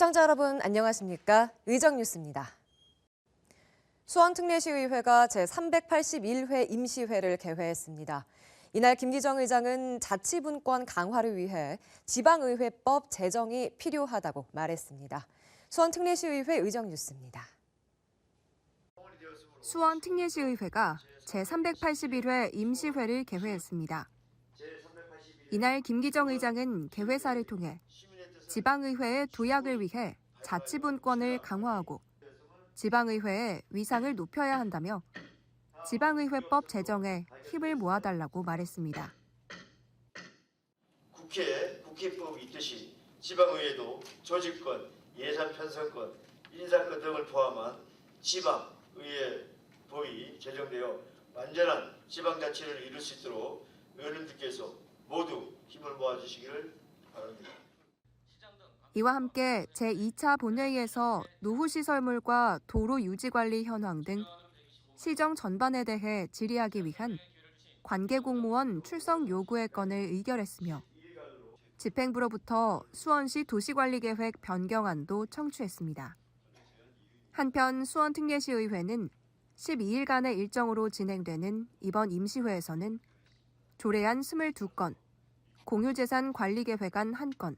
시청자 여러분 안녕하십니까? 의정뉴스입니다. 수원특례시의회가 제381회 임시회를 개회했습니다. 이날 김기정 의장은 자치분권 강화를 위해 지방의회법 제정이 필요하다고 말했습니다. 수원특례시의회 의정뉴스입니다. 수원특례시의회가 제381회 임시회를 개회했습니다. 이날 김기정 의장은 개회사를 통해 지방의회의 도약을 위해 자치분권을 강화하고 지방의회의 위상을 높여야 한다며 지방의회법 제정에 힘을 모아달라고 말했습니다. 국회에 국회법이 있듯이 지방의회도 조직권, 예산 편성권, 인사권 등을 포함한 지방의회법이 제정되어 완전한 지방자치를 이룰 수 있도록 의원님들께서 모두 힘을 모아주시기를 바랍니다. 이와 함께 제2차 본회의에서 노후시설물과 도로 유지관리 현황 등 시정 전반에 대해 질의하기 위한 관계공무원 출석 요구의 건을 의결했으며 집행부로부터 수원시 도시관리계획 변경안도 청취했습니다. 한편 수원특례시의회는 12일간의 일정으로 진행되는 이번 임시회에서는 조례안 22건, 공유재산 관리계획안 1건,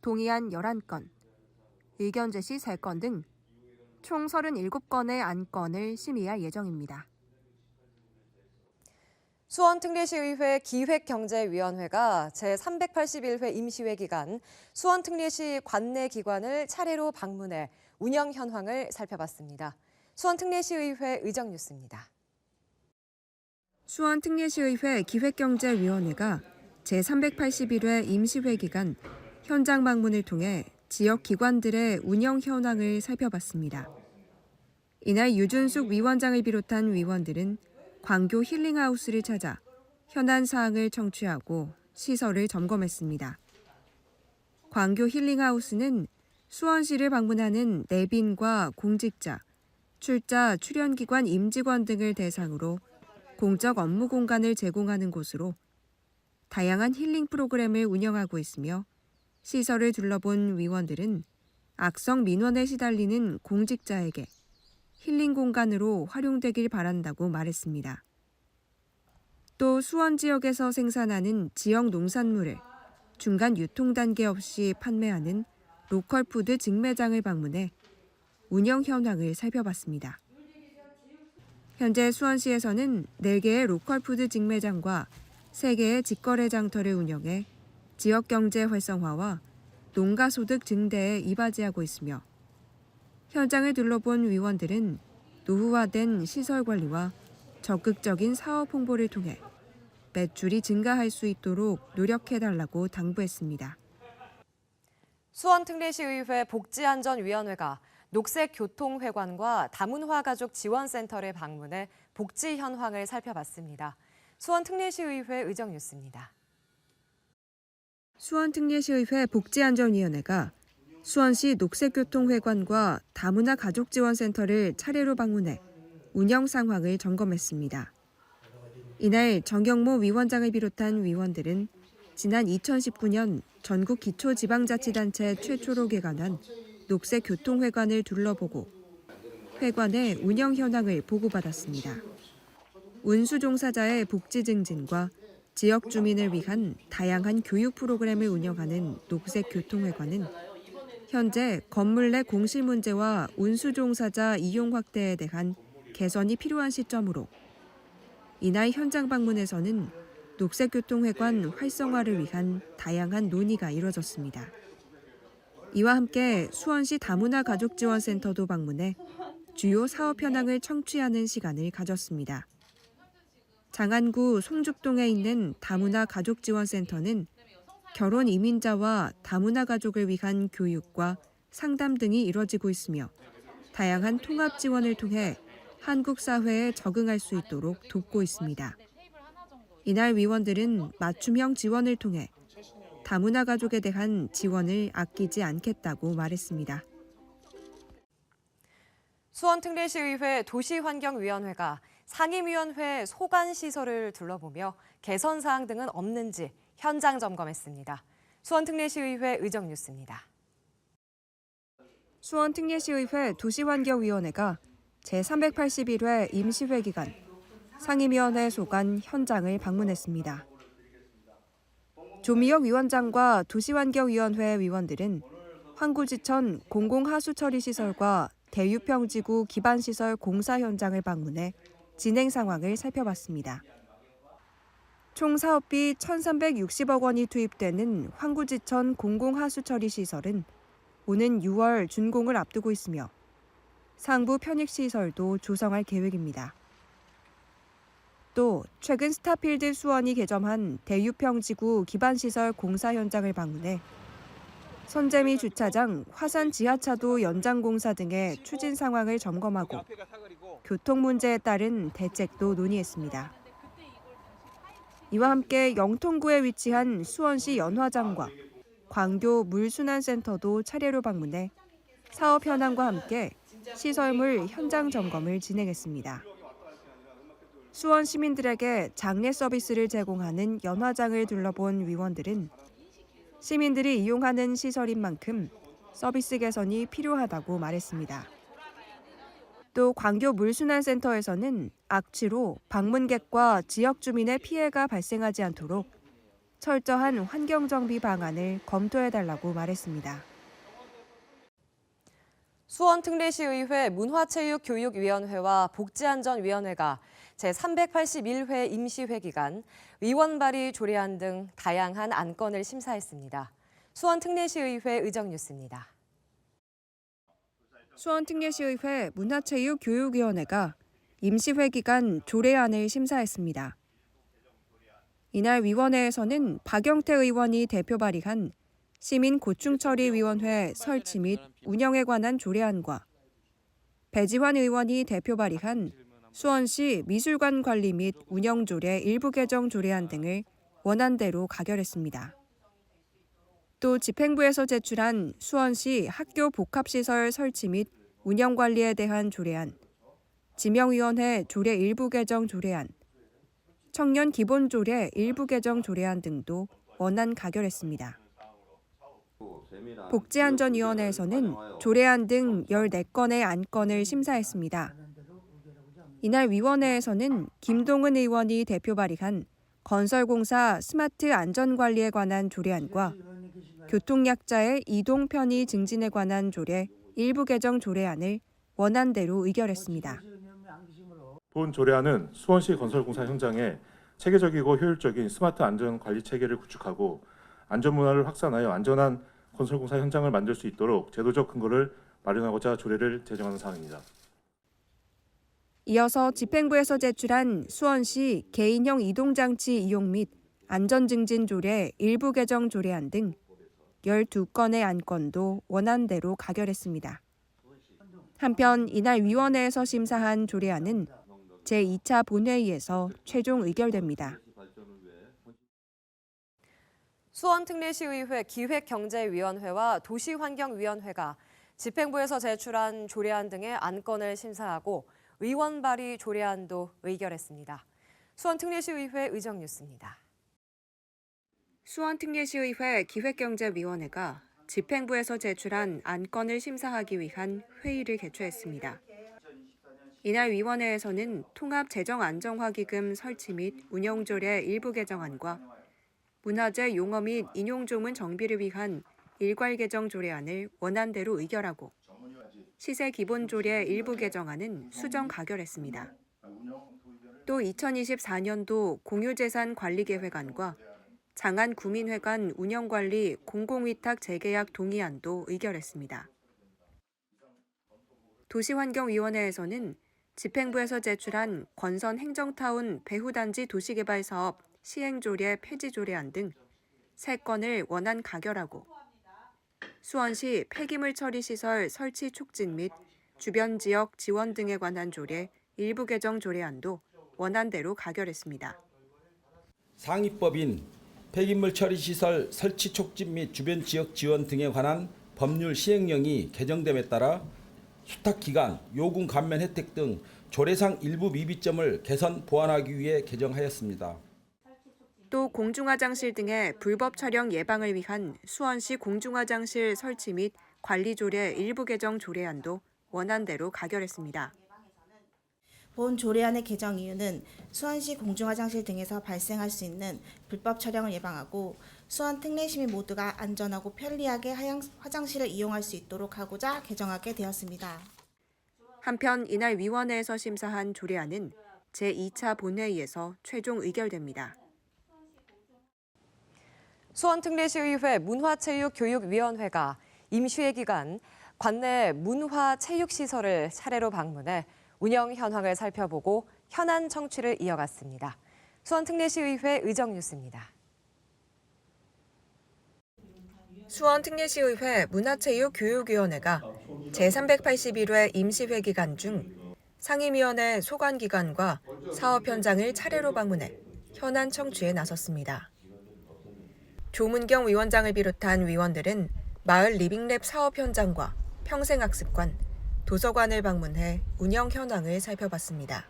동의안 11건, 의견 제시 3건 등 총 37건의 안건을 심의할 예정입니다. 수원특례시의회 기획경제위원회가 제381회 임시회 기간 수원특례시 관내 기관을 차례로 방문해 운영 현황을 살펴봤습니다. 수원특례시의회 의정뉴스입니다. 수원특례시의회 기획경제위원회가 제381회 임시회 기간 현장 방문을 통해 지역 기관들의 운영 현황을 살펴봤습니다. 이날 유준숙 위원장을 비롯한 위원들은 광교 힐링하우스를 찾아 현안 사항을 청취하고 시설을 점검했습니다. 광교 힐링하우스는 수원시를 방문하는 내빈과 공직자, 출자 출연기관 임직원 등을 대상으로 공적 업무 공간을 제공하는 곳으로 다양한 힐링 프로그램을 운영하고 있으며 시설을 둘러본 위원들은 악성 민원에 시달리는 공직자에게 힐링 공간으로 활용되길 바란다고 말했습니다. 또 수원 지역에서 생산하는 지역 농산물을 중간 유통 단계 없이 판매하는 로컬푸드 직매장을 방문해 운영 현황을 살펴봤습니다. 현재 수원시에서는 4개의 로컬푸드 직매장과 3개의 직거래 장터를 운영해 지역 경제 활성화와 농가 소득 증대에 이바지하고 있으며 현장을 둘러본 위원들은 노후화된 시설 관리와 적극적인 사업 홍보를 통해 매출이 증가할 수 있도록 노력해달라고 당부했습니다. 수원특례시의회 복지안전위원회가 녹색교통회관과 다문화가족 지원센터를 방문해 복지 현황을 살펴봤습니다. 수원특례시의회 의정뉴스입니다. 수원특례시의회 복지안전위원회가 수원시 녹색교통회관과 다문화 가족지원센터를 차례로 방문해 운영 상황을 점검했습니다. 이날 정경모 위원장을 비롯한 위원들은 지난 2019년 전국 기초지방자치단체 최초로 개관한 녹색교통회관을 둘러보고 회관의 운영 현황을 보고받았습니다. 운수 종사자의 복지 증진과 지역 주민을 위한 다양한 교육 프로그램을 운영하는 녹색교통회관은 현재 건물 내 공실 문제와 운수 종사자 이용 확대에 대한 개선이 필요한 시점으로 이날 현장 방문에서는 녹색교통회관 활성화를 위한 다양한 논의가 이뤄졌습니다. 이와 함께 수원시 다문화 가족지원센터도 방문해 주요 사업 현황을 청취하는 시간을 가졌습니다. 장안구 송죽동에 있는 다문화 가족지원센터는 결혼 이민자와 다문화 가족을 위한 교육과 상담 등이 이뤄지고 있으며 다양한 통합 지원을 통해 한국 사회에 적응할 수 있도록 돕고 있습니다. 이날 위원들은 맞춤형 지원을 통해 다문화 가족에 대한 지원을 아끼지 않겠다고 말했습니다. 수원특례시의회 도시환경위원회가 상임위원회 소관시설을 둘러보며 개선사항 등은 없는지 현장 점검했습니다. 수원특례시의회 의정뉴스입니다. 수원특례시의회 도시환경위원회가 제381회 임시회 기간 상임위원회 소관 현장을 방문했습니다. 조미혁 위원장과 도시환경위원회 위원들은 황구지천 공공하수처리시설과 대유평지구 기반시설 공사 현장을 방문해 진행 상황을 살펴봤습니다. 총 사업비 1,360억 원이 투입되는 황구지천 공공하수처리시설은 오는 6월 준공을 앞두고 있으며 상부 편익시설도 조성할 계획입니다. 또 최근 스타필드 수원이 개점한 대유평지구 기반시설 공사 현장을 방문해 선재미 주차장, 화산 지하차도 연장 공사 등의 추진 상황을 점검하고 교통 문제에 따른 대책도 논의했습니다. 이와 함께 영통구에 위치한 수원시 연화장과 광교 물순환센터도 차례로 방문해 사업 현황과 함께 시설물 현장 점검을 진행했습니다. 수원 시민들에게 장례 서비스를 제공하는 연화장을 둘러본 위원들은 시민들이 이용하는 시설인 만큼 서비스 개선이 필요하다고 말했습니다. 또 광교 물순환센터에서는 악취로 방문객과 지역 주민의 피해가 발생하지 않도록 철저한 환경정비 방안을 검토해달라고 말했습니다. 수원특례시의회 문화체육교육위원회와 복지안전위원회가 제381회 임시회 기간 의원 발의 조례안 등 다양한 안건을 심사했습니다. 수원특례시의회 의정뉴스입니다. 수원특례시의회 문화체육교육위원회가 임시회 기간 조례안을 심사했습니다. 이날 위원회에서는 박영태 의원이 대표 발의한 시민고충처리위원회 설치 및 운영에 관한 조례안과 배지환 의원이 대표 발의한 수원시 미술관 관리 및 운영조례 일부 개정 조례안 등을 원안대로 가결했습니다. 또 집행부에서 제출한 수원시 학교 복합시설 설치 및 운영 관리에 대한 조례안, 지명위원회 조례 일부 개정 조례안, 청년 기본조례 일부 개정 조례안 등도 원안 가결했습니다. 복지안전위원회에서는 조례안 등 14건의 안건을 심사했습니다. 이날 위원회에서는 김동은 의원이 대표 발의한 건설공사 스마트 안전관리에 관한 조례안과 교통약자의 이동 편의 증진에 관한 조례 일부 개정 조례안을 원안대로 의결했습니다. 본 조례안은 수원시 건설공사 현장에 체계적이고 효율적인 스마트 안전관리 체계를 구축하고 안전문화를 확산하여 안전한 건설공사 현장을 만들 수 있도록 제도적 근거를 마련하고자 조례를 제정하는 사항입니다. 이어서 집행부에서 제출한 수원시 개인형 이동장치 이용 및 안전증진 조례 일부 개정 조례안 등 12건의 안건도 원안대로 가결했습니다. 한편 이날 위원회에서 심사한 조례안은 제2차 본회의에서 최종 의결됩니다. 수원특례시의회 기획경제위원회와 도시환경위원회가 집행부에서 제출한 조례안 등의 안건을 심사하고 의원 발의 조례안도 의결했습니다. 수원특례시의회 의정뉴스입니다. 수원특례시의회 기획경제위원회가 집행부에서 제출한 안건을 심사하기 위한 회의를 개최했습니다. 이날 위원회에서는 통합재정안정화기금 설치 및 운영조례 일부 개정안과 문화재 용어 및 인용조문 정비를 위한 일괄 개정 조례안을 원안대로 의결하고 시세기본조례 일부 개정안은 수정 가결했습니다. 또 2024년도 공유재산관리계획안과 장안구민회관 운영관리 공공위탁 재계약 동의안도 의결했습니다. 도시환경위원회에서는 집행부에서 제출한 건선 행정타운 배후단지 도시개발사업 시행조례 폐지조례안 등 3건을 원안 가결하고 수원시 폐기물 처리시설 설치 촉진 및 주변 지역 지원 등에 관한 조례 일부 개정 조례안도 원안대로 가결했습니다. 상위법인 폐기물 처리시설 설치 촉진 및 주변 지역 지원 등에 관한 법률 시행령이 개정됨에 따라 수탁기간, 요금 감면 혜택 등 조례상 일부 미비점을 개선 보완하기 위해 개정하였습니다. 또 공중화장실 등의 불법 촬영 예방을 위한 수원시 공중화장실 설치 및 관리조례 일부 개정 조례안도 원안대로 가결했습니다. 본 조례안의 개정 이유는 수원시 공중화장실 등에서 발생할 수 있는 불법 촬영을 예방하고 수원 특례 시민 모두가 안전하고 편리하게 화장실을 이용할 수 있도록 하고자 개정하게 되었습니다. 한편 이날 위원회에서 심사한 조례안은 제2차 본회의에서 최종 의결됩니다. 수원특례시의회 문화체육교육위원회가 임시회 기간 관내 문화체육시설을 차례로 방문해 운영 현황을 살펴보고 현안 청취를 이어갔습니다. 수원특례시의회 의정뉴스입니다. 수원특례시의회 문화체육교육위원회가 제381회 임시회 기간 중 상임위원회 소관기관과 사업 현장을 차례로 방문해 현안 청취에 나섰습니다. 조문경 위원장을 비롯한 위원들은 마을 리빙랩 사업 현장과 평생학습관, 도서관을 방문해 운영 현황을 살펴봤습니다.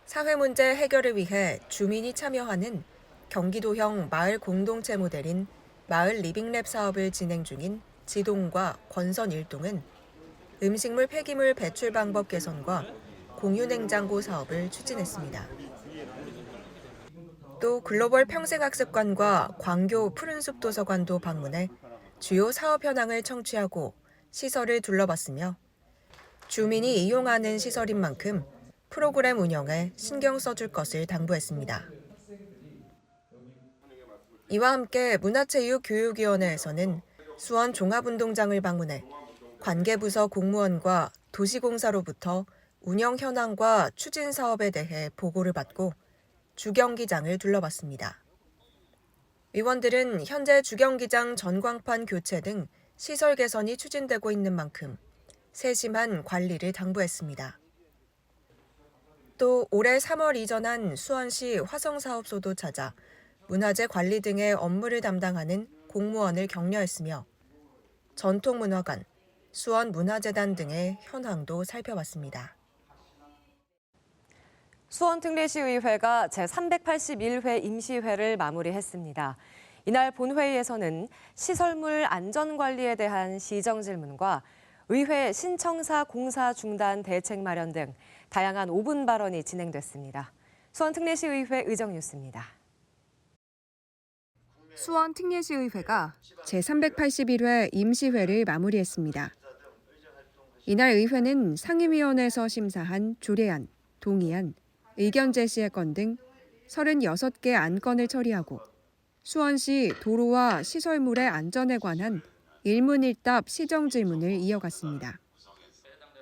사회 문제 해결을 위해 주민이 참여하는 경기도형 마을 공동체 모델인 마을 리빙랩 사업을 진행 중인 지동과 권선 1동은 음식물 폐기물 배출 방법 개선과 공유냉장고 사업을 추진했습니다. 또 글로벌 평생학습관과 광교 푸른숲 도서관도 방문해 주요 사업 현황을 청취하고 시설을 둘러봤으며 주민이 이용하는 시설인 만큼 프로그램 운영에 신경 써줄 것을 당부했습니다. 이와 함께 문화체육교육위원회에서는 수원 종합운동장을 방문해 관계부서 공무원과 도시공사로부터 운영 현황과 추진 사업에 대해 보고를 받고 주경기장을 둘러봤습니다. 위원들은 현재 주경기장 전광판 교체 등 시설 개선이 추진되고 있는 만큼 세심한 관리를 당부했습니다. 또 올해 3월 이전한 수원시 화성사업소도 찾아 문화재 관리 등의 업무를 담당하는 공무원을 격려했으며 전통문화관, 수원문화재단 등의 현황도 살펴봤습니다. 수원특례시의회가 제381회 임시회를 마무리했습니다. 이날 본회의에서는 시설물 안전관리에 대한 시정질문과 의회 신청사 공사 중단 대책 마련 등 다양한 5분 발언이 진행됐습니다. 수원특례시의회 의정뉴스입니다. 수원특례시의회가 제381회 임시회를 마무리했습니다. 이날 의회는 상임위원회에서 심사한 조례안, 동의안, 의견 제시의 건 등 36개 안건을 처리하고 수원시 도로와 시설물의 안전에 관한 일문일답 시정질문을 이어갔습니다.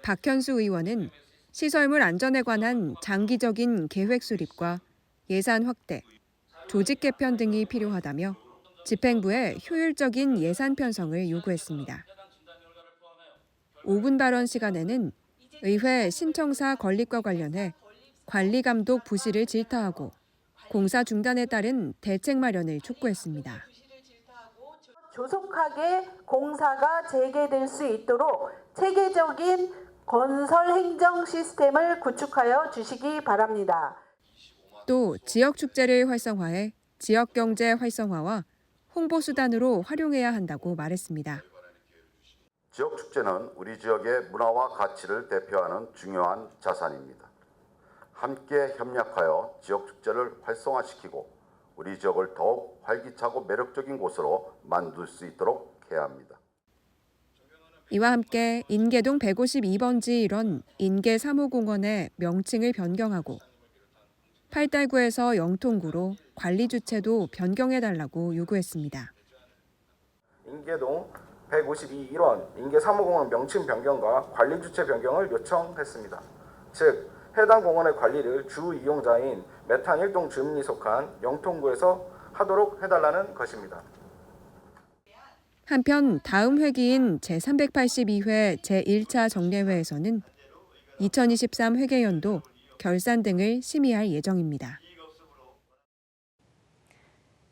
박현수 의원은 시설물 안전에 관한 장기적인 계획 수립과 예산 확대, 조직 개편 등이 필요하다며 집행부에 효율적인 예산 편성을 요구했습니다. 5분 발언 시간에는 의회 신청사 건립과 관련해 관리 감독 부실을 질타하고 공사 중단에 따른 대책 마련을 촉구했습니다. 조속하게 공사가 재개될 수 있도록 체계적인 건설 행정 시스템을 구축하여 주시기 바랍니다. 또 지역 축제를 활성화해 지역 경제 활성화와 홍보 수단으로 활용해야 한다고 말했습니다. 지역 축제는 우리 지역의 문화와 가치를 대표하는 중요한 자산입니다. 함께 협력하여 지역 축제를 활성화시키고 우리 지역을 더욱 활기차고 매력적인 곳으로 만들 수 있도록 해야 합니다. 이와 함께 인계동 152번지 일원 인계 3호공원의 명칭을 변경하고 팔달구에서 영통구로 관리 주체도 변경해달라고 요구했습니다. 인계동 152일원 인계 3호공원 명칭 변경과 관리 주체 변경을 요청했습니다. 즉 해당 공원의 관리를 주 이용자인 메탄 1동 주민이 속한 영통구에서 하도록 해달라는 것입니다. 한편 다음 회기인 제382회 제1차 정례회에서는 2023 회계연도 결산 등을 심의할 예정입니다.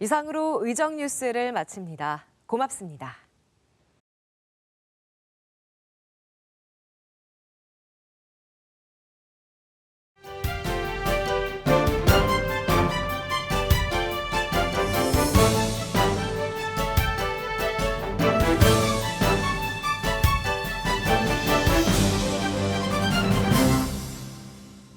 이상으로 의정뉴스를 마칩니다. 고맙습니다.